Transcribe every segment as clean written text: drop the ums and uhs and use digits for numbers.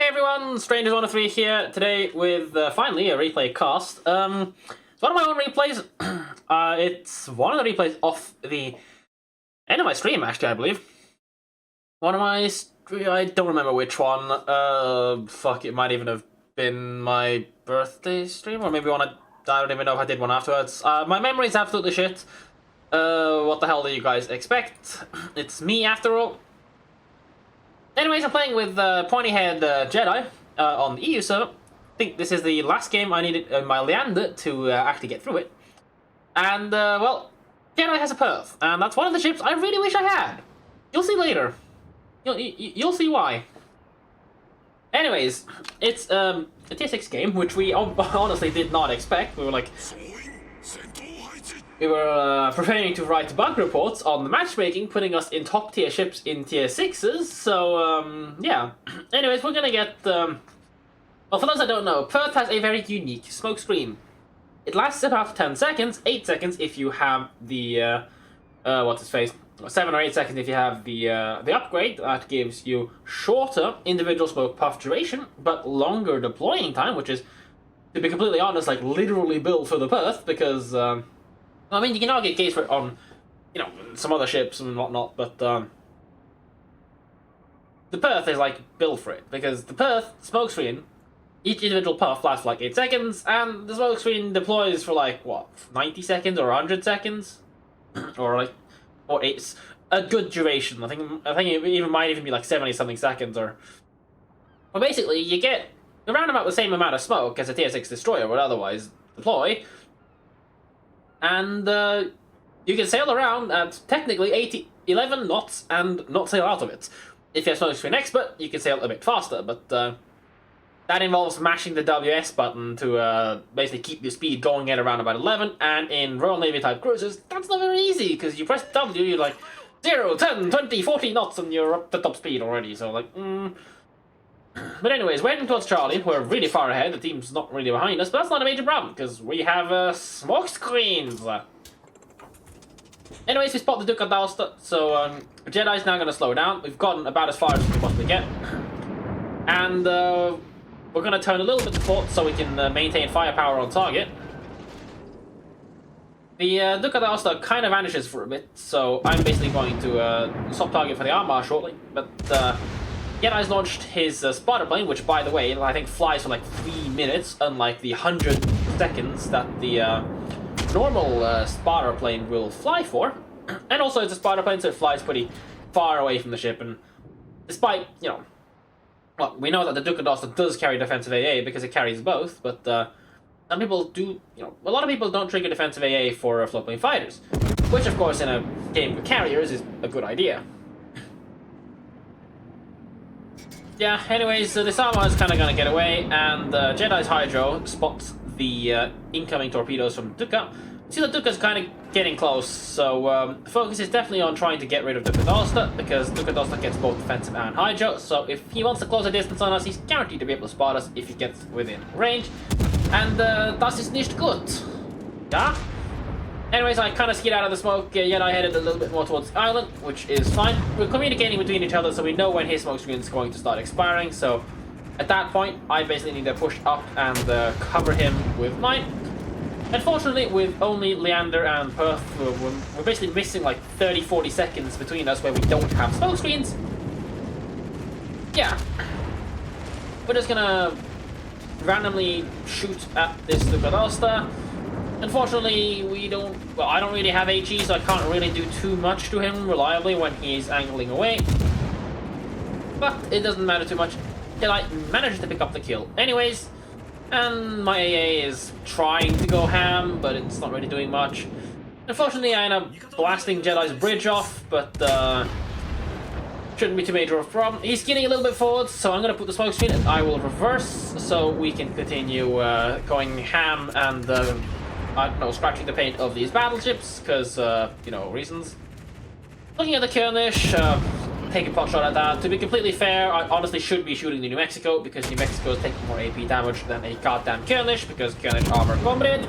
Hey everyone, Strangers103 here today with finally a replay cast. It's one of my own replays. It's one of the replays off the end of my stream, actually, I believe. One of my I don't remember which one. Fuck, it might even have been my birthday stream, or maybe one I don't even know if I did one afterwards. My memory's absolutely shit. What the hell do you guys expect? It's me after all. Anyways, I'm playing with pointy-head Jedi on the EU server. I think this is the last game I needed my Leander to actually get through it. And, well, Jedi has a Perth, and that's one of the ships I really wish I had. You'll see later. You'll see why. Anyways, it's a tier 6 game, which we honestly did not expect. We were like... We were preparing to write bug reports on the matchmaking, putting us in top tier ships in tier 6s, so, yeah. Anyways, we're gonna get, well, for those that don't know, Perth has a very unique smoke screen. It lasts about 10 seconds, 8 seconds if you have the, what's its face, 7 or 8 seconds if you have the upgrade. That gives you shorter individual smoke puff duration, but longer deploying time, which is, to be completely honest, like, literally built for the Perth, because, I mean, you can argue a case for it on, you know, some other ships and whatnot, but, the Perth is, like, built for it, because the Perth smoke screen, each individual puff lasts for, like, 8 seconds, and the smoke screen deploys for, like, what, 90 seconds or 100 seconds? Or, like, or it's a good duration. I think it even might even be, like, 70-something seconds, or... Well, basically, you get around about the same amount of smoke as a tier 6 destroyer would otherwise deploy, and you can sail around at technically 11 knots and not sail out of it. If you have smoke screen expert, you can sail a bit faster, but that involves mashing the WS button to basically keep your speed going at around about 11, and in Royal Navy type cruisers, that's not very easy, because you press W, you're like 0, 10, 20, 40 knots, and you're up to top speed already, so like, But anyways, we're heading towards Charlie. We're really far ahead. The team's not really behind us, but that's not a major problem, because we have smoke screens. Anyways, we spot the Duke of Dalster, so Jedi's now going to slow down. We've gotten about as far as we can possibly get. And we're going to turn a little bit to port so we can maintain firepower on target. The Duke of Dalster kind of vanishes for a bit, so I'm basically going to stop target for the armor shortly, but... Jedi's launched his spotter plane, which, by the way, I think flies for like 3 minutes, unlike the 100 seconds that the normal spotter plane will fly for. And also, it's a spotter plane, so it flies pretty far away from the ship. And despite, you know, well, we know that the Duke of Dalster does carry defensive AA because it carries both, but some people do, you know, a lot of people don't trigger defensive AA for floatplane fighters, which, of course, in a game with carriers is a good idea. Yeah, anyways, this armor is kind of going to get away, and Jedi's Hydro spots the incoming torpedoes from Duka. See that Duka's kind of getting close, so the focus is definitely on trying to get rid of Duka Dalster, because Duka Dalster gets both defensive and Hydro, so if he wants to close a distance on us, he's guaranteed to be able to spot us if he gets within range, and das ist nicht gut. Yeah? Anyways, I kind of skid out of the smoke, yet I headed a little bit more towards the island, which is fine. We're communicating between each other, so we know when his smoke screen is going to start expiring, so at that point, I basically need to push up and cover him with mine. Unfortunately, with only Leander and Perth, we're basically missing like 30-40 seconds between us where we don't have smoke screens. Yeah. We're just gonna randomly shoot at this Duke of Dalster. Unfortunately, I don't really have HE, so I can't really do too much to him reliably when he's angling away. But it doesn't matter too much. I managed to pick up the kill. Anyways, and my AA is trying to go ham, but it's not really doing much. Unfortunately, I end up blasting Jedi's bridge off, but shouldn't be too major of a problem. He's getting a little bit forward, so I'm going to put the smoke screen and I will reverse, so we can continue going ham and... I don't know, scratching the paint of these battleships, because, you know, reasons. Looking at the Kernish, take a pot shot at that. To be completely fair, I honestly should be shooting the New Mexico, because New Mexico is taking more AP damage than a goddamn Kernish, because Kernish armor combat.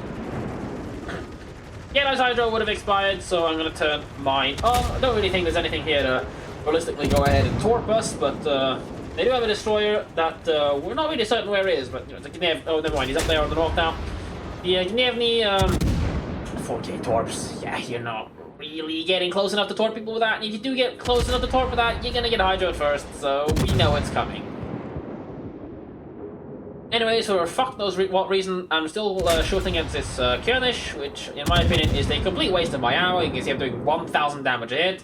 Jedi's Hydro would have expired, so I'm going to turn mine on. I don't really think there's anything here to realistically go ahead and torp us, but They do have a destroyer that we're not really certain where it is, but you know, the Gnev. Oh, never mind, he's up there on the north now. The Gnevny 48 torps. Yeah, you're not really getting close enough to torp people with that. And if you do get close enough to torp with that, you're gonna get hydroed first, so we know it's coming. Anyways, for fuck knows what reason, I'm still shooting against this Kernish, which, in my opinion, is a complete waste of my ammo. You can see I'm doing 1,000 damage a hit.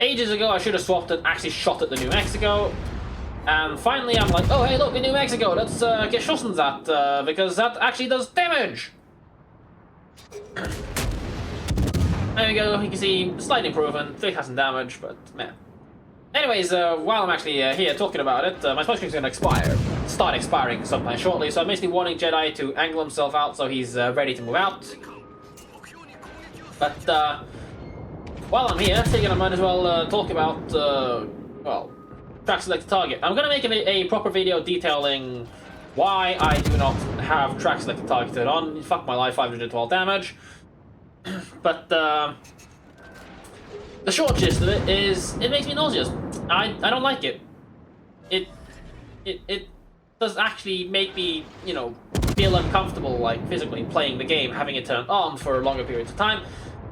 Ages ago, I should have swapped and actually shot at the New Mexico. And finally, I'm like, oh, hey, look, in New Mexico, let's get Schussens at, because that actually does damage! There we go, you can see slight improvement, 3,000 damage, but man. Anyways, while I'm actually here talking about it, my smoke screen's gonna start expiring sometime shortly, so I'm basically wanting Jedi to angle himself out so he's ready to move out. But, while I'm here, I figured I might as well talk about, well, track select target. I'm gonna make a proper video detailing why I do not have track select target turned on. Fuck my life, 512 damage. But the short gist of it is, it makes me nauseous. I don't like it. It does actually make me, you know, feel uncomfortable, like physically playing the game, having it turned on for longer periods of time.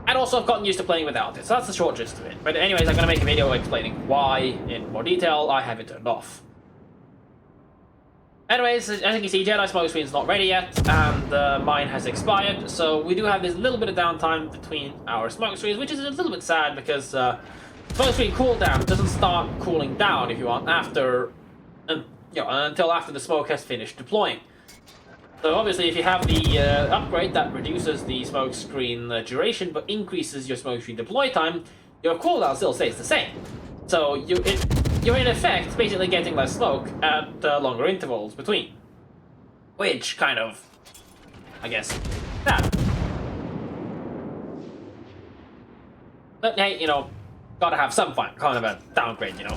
And also I've gotten used to playing without it, so that's the short gist of it. But anyways, I'm gonna make a video explaining why, in more detail, I have it turned off. Anyways, as you can see, Jedi smoke screen's not ready yet, and mine has expired, so we do have this little bit of downtime between our smoke screens, which is a little bit sad because smoke screen cooldown doesn't start cooling down, if you want, after, you know, until after the smoke has finished deploying. So obviously, if you have the upgrade that reduces the smoke screen duration but increases your smoke screen deploy time, your cooldown still stays the same. So you're in effect basically getting less smoke at longer intervals between, which kind of, I guess, sad. But hey, you know, gotta have some fun, kind of a downgrade, you know.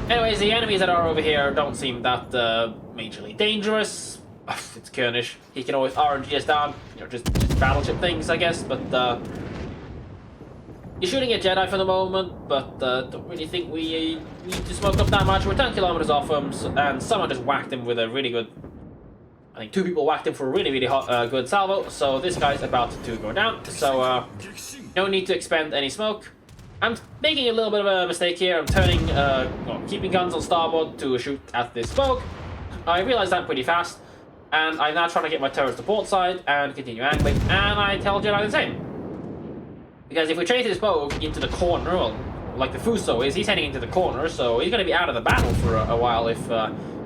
Anyways, the enemies that are over here don't seem that majorly dangerous. It's Kernish. He can always RNG us down, you know, just battleship things, I guess, but you're shooting at Jedi for the moment, but don't really think we need to smoke up that much. We're 10 kilometers off him, and someone just whacked him with a really good, I think 2 people whacked him for a really hot, good salvo, so this guy's about to go down, so no need to expend any smoke. I'm making a little bit of a mistake here. I'm turning, keeping guns on starboard to shoot at this smoke. I realized that pretty fast, and I'm now trying to get my turrets to port side and continue angling, and I tell Jedi the same. Because if we chase this boat into the corner, well, like the Fuso is, he's heading into the corner, so he's going to be out of the battle for a while if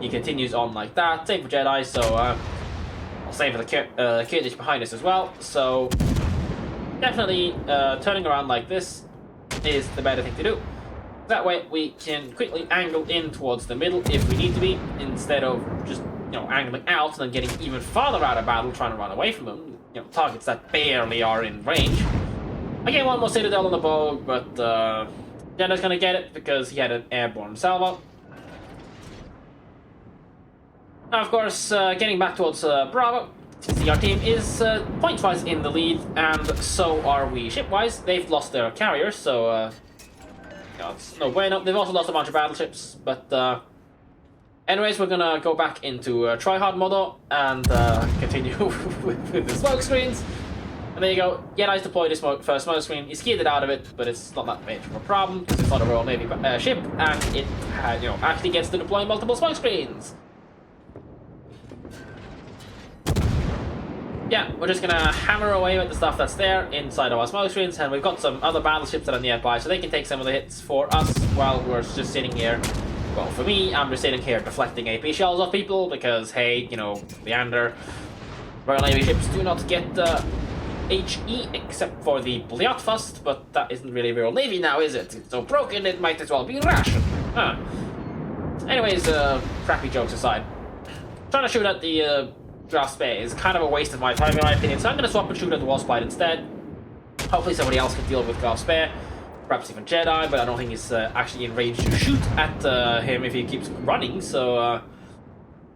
he continues on like that. Same for Jedi, so I'll save for the Kirdish behind us as well. So definitely turning around like this is the better thing to do. That way we can quickly angle in towards the middle if we need to be, instead of just, you know, angling out and then getting even farther out of battle trying to run away from them. You know, targets that barely are in range. Again, one more Citadel on the bow, but Jedi's gonna get it because he had an airborne salvo. Now, of course, getting back towards Bravo, our team is points-wise in the lead, and so are we ship-wise. They've lost their carriers, so it's no bueno. They've also lost a bunch of battleships, but anyways, we're gonna go back into try-hard mode and continue with the smoke screens. And there you go. Jedi's deployed his first smoke screen. He's geared it out of it, but it's not that major of a problem because it's not a Royal Navy ship, and it you know, actually gets to deploy multiple smoke screens. Yeah, we're just gonna hammer away with the stuff that's there inside of our smoke screens, and we've got some other battleships that are nearby, so they can take some of the hits for us while we're just sitting here. Well, for me, I'm just sitting here deflecting AP shells off people because, hey, you know, Leander, Royal Navy ships do not get HE except for the Bliatfast, but that isn't really Royal Navy now, is it? It's so broken it might as well be ration. Huh. Anyways, crappy jokes aside, trying to shoot at the Draft Spare is kind of a waste of my time in my opinion, so I'm going to swap and shoot at the Wallspite instead. Hopefully somebody else can deal with Draft Spare, perhaps even Jedi, but I don't think he's actually in range to shoot at him if he keeps running, so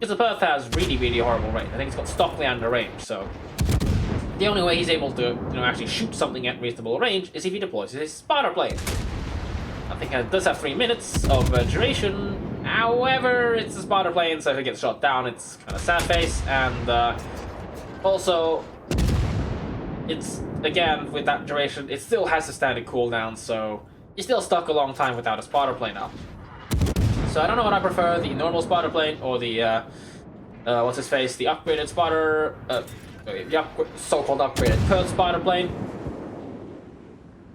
because the Perth has really horrible range. I think it's got stock Leander range, so the only way he's able to, you know, actually shoot something at reasonable range is if he deploys his spotter plane. I think it does have 3 minutes of duration, However, it's a spotter plane, so if it gets shot down, it's kind of sad face. And also, it's, again, with that duration, it still has a standard cooldown, so you're still stuck a long time without a spotter plane up. So I don't know what I prefer, the normal spotter plane or the, what's his face, the upgraded spotter, the so-called upgraded Perth spotter plane.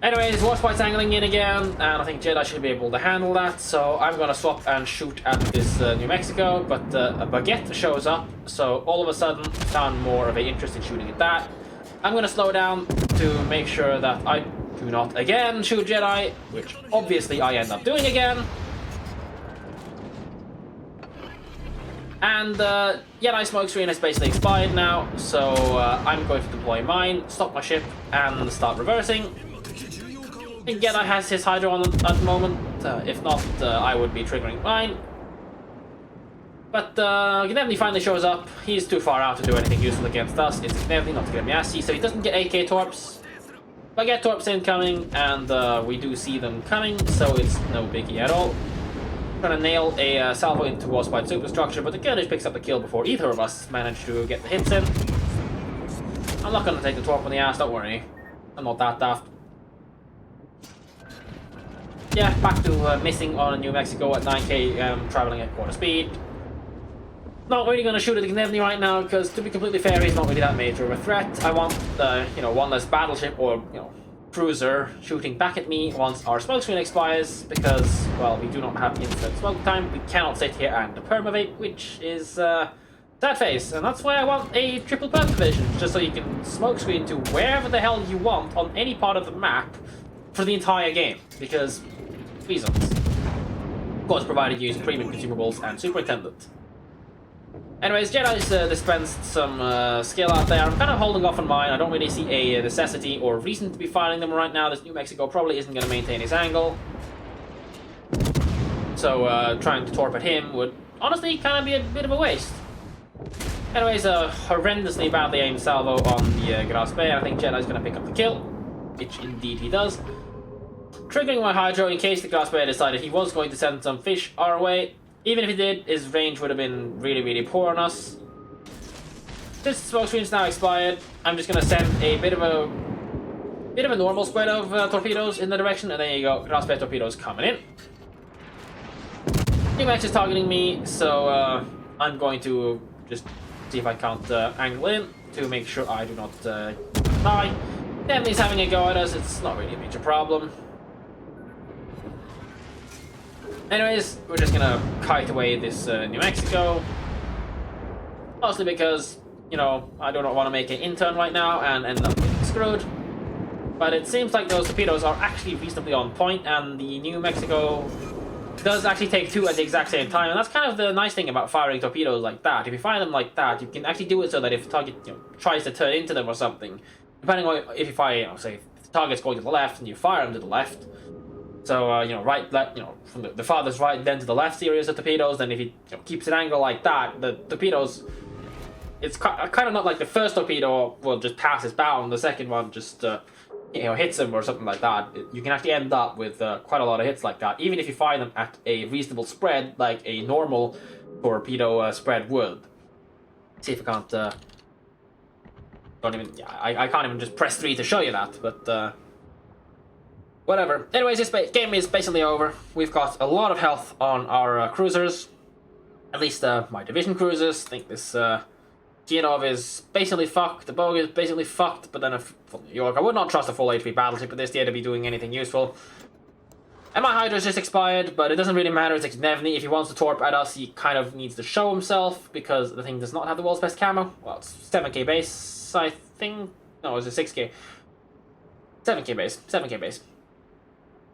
Anyways, Warspite's angling in again, and I think Jedi should be able to handle that, so I'm gonna swap and shoot at this New Mexico, but a baguette shows up, so all of a sudden found more of an interest in shooting at that. I'm gonna slow down to make sure that I do not again shoot Jedi, which obviously I end up doing again. And Jedi smoke screen has basically expired now, so I'm going to deploy mine, stop my ship, and start reversing. I think Jedi has his Hydro on at the moment. If not, I would be triggering mine. But Gnevny finally shows up. He's too far out to do anything useful against us. It's Gnevny, not Gnevny, so he doesn't get AK torps. But I get torps incoming, and we do see them coming, so it's no biggie at all. Trying to nail a salvo into Warspite superstructure, but the Kurdish picks up the kill before either of us manage to get the hits in. I'm not gonna take the torp on the ass, don't worry. I'm not that daft. Yeah, back to missing on New Mexico at 9k, traveling at quarter speed. Not really gonna shoot at Gnevny right now, because to be completely fair, he's not really that major of a threat. I want, one less battleship or, cruiser shooting back at me once our smoke screen expires, because, well, we do not have infinite smoke time. We cannot sit here and permavate, which is sad face, and that's why I want a triple perm division, just so you can smoke screen to wherever the hell you want on any part of the map for the entire game, because reasons. Of course, provided you use premium consumables and superintendent. Anyways, Jedi's dispensed some skill out there. I'm kind of holding off on mine. I don't really see a necessity or reason to be firing them right now. This New Mexico probably isn't going to maintain his angle. So trying to torp at him would honestly kind of be a bit of a waste. Anyways, a horrendously badly aimed salvo on the Grass Bay. I think Jedi's going to pick up the kill, which indeed he does. Triggering my Hydro in case the Grass Bay decided he was going to send some fish our way. Even if he did, his range would have been really, really poor on us. Since the smoke screen's now expired, I'm just going to send a bit of a normal spread of torpedoes in the direction, and there you go, Grass Bay torpedoes coming in. New Max is targeting me, so I'm going to just see if I can't angle in to make sure I do not die. Definitely's having a go at us, it's not really a major problem. Anyways, we're just gonna kite away this New Mexico. Mostly because, I do not want to make an intern right now and end up getting screwed. But it seems like those torpedoes are actually reasonably on point, and the New Mexico does actually take two at the exact same time. And that's kind of the nice thing about firing torpedoes like that. If you fire them like that, you can actually do it so that if the target tries to turn into them or something, depending on if you fire, say, if the target's going to the left and you fire them to the left. So, right, left, from the farthest right, then to the left series of torpedoes, then if he keeps an angle like that, the torpedoes, it's kind of not like the first torpedo will just pass his bow, and the second one just, hits him or something like that. You can actually end up with quite a lot of hits like that, even if you fire them at a reasonable spread, like a normal torpedo spread would. See if I can't, I can't even just press 3 to show you that, but, whatever. Anyways, this game is basically over. We've got a lot of health on our cruisers. At least my division cruisers. I think this Genov is basically fucked. The Bogue is basically fucked. But then a full New York. I would not trust a full HP battleship at this year to be doing anything useful. And my Hydra's just expired, but it doesn't really matter. It's Gnevny. If he wants to torp at us, he kind of needs to show himself, because the thing does not have the world's best camo. Well, it's 7k base, I think. No, it's a 6k. 7k base. 7k base.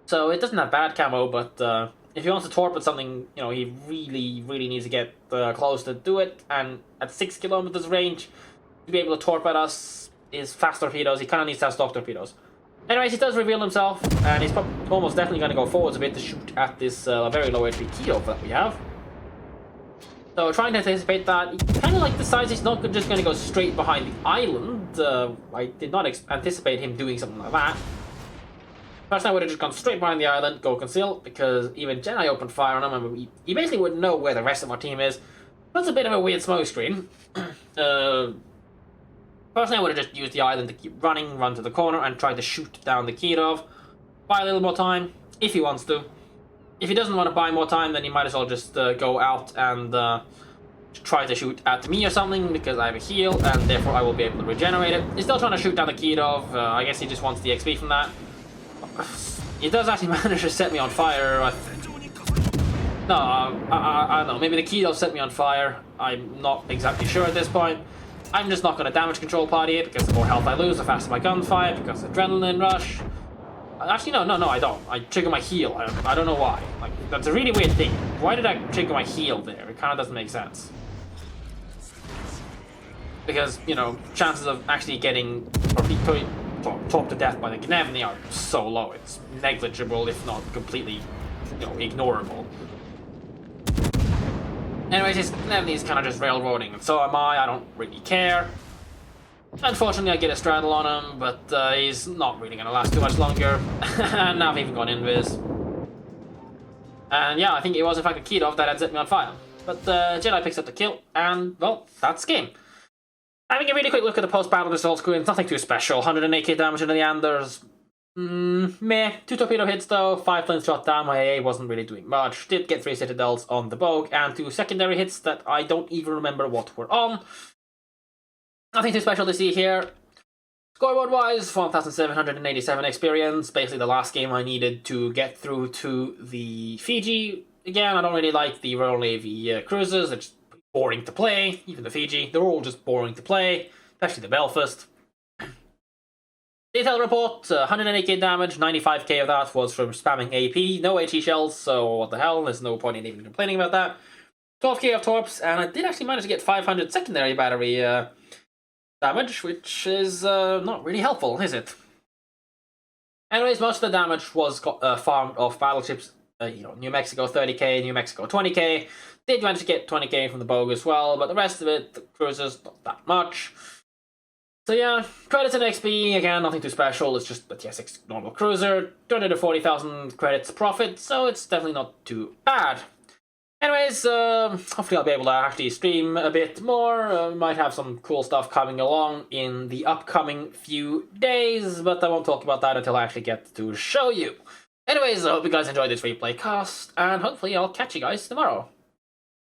So it doesn't have bad camo, but if he wants to torp at something, he really, really needs to get close to do it. And at 6 kilometers range, to be able to torp at us is fast torpedoes. He kind of needs to have stock torpedoes. Anyways, he does reveal himself, and he's almost definitely going to go forwards a bit to shoot at this very low HP Keto that we have. So trying to anticipate that, he kind of like decides he's not just going to go straight behind the island. I did not anticipate him doing something like that. First, I would have just gone straight behind the island, go conceal, because even Jedi opened fire on him, and he basically wouldn't know where the rest of our team is. That's a bit of a weird smoke screen. Personally, I would have just used the island to keep running, run to the corner, and try to shoot down the Kirov. Buy a little more time, if he wants to. If he doesn't want to buy more time, then he might as well just go out and try to shoot at me or something, because I have a heal, and therefore I will be able to regenerate it. He's still trying to shoot down the Kirov. I guess he just wants the XP from that. He does actually manage to set me on fire. No, I don't know. Maybe the Kirov set me on fire. I'm not exactly sure at this point. I'm just not going to damage control party it, because the more health I lose, the faster my gun fire, because adrenaline rush. Actually, no, I don't. I trigger my heal. I don't know why. Like, that's a really weird thing. Why did I trigger my heal there? It kind of doesn't make sense. Because, you know, chances of actually getting torped to death by the Gnevny are so low. It's negligible, if not completely, you know, ignorable. Anyways, his Gnevny's kind of just railroading, and so am I. I don't really care. Unfortunately, I get a straddle on him, but he's not really going to last too much longer. And now I've even gone invis. And yeah, I think it was in fact a Kirov that had set me on fire. But Jedi picks up the kill, and well, that's game. Having a really quick look at the post-battle results screen, nothing too special. 108k damage into the Leanders. Meh. 2 torpedo hits though, 5 planes shot down. My AA wasn't really doing much. Did get 3 citadels on the Bogue, and 2 secondary hits that I don't even remember what were on. Nothing too special to see here. Scoreboard-wise, 1,787 experience. Basically the last game I needed to get through to the Fiji. Again, I don't really like the Royal Navy cruisers. They're just boring to play. Even the Fiji, they're all just boring to play. Especially the Belfast. Detailed report, 108k damage, 95k of that was from spamming AP. No HE shells, so what the hell, there's no point in even complaining about that. 12k of torps, and I did actually manage to get 500 secondary battery damage, which is not really helpful, is it? Anyways, most of the damage was farmed off battleships. You know, New Mexico 30k, New Mexico 20k. Did manage to get 20k from the Bogue as well, but the rest of it, the cruisers, not that much. So yeah, credits and XP, again, nothing too special, it's just the TS6 normal cruiser, 240,000 credits profit, so it's definitely not too bad. Anyways, hopefully I'll be able to actually stream a bit more, might have some cool stuff coming along in the upcoming few days, but I won't talk about that until I actually get to show you. Anyways, I hope you guys enjoyed this replay cast, and hopefully I'll catch you guys tomorrow.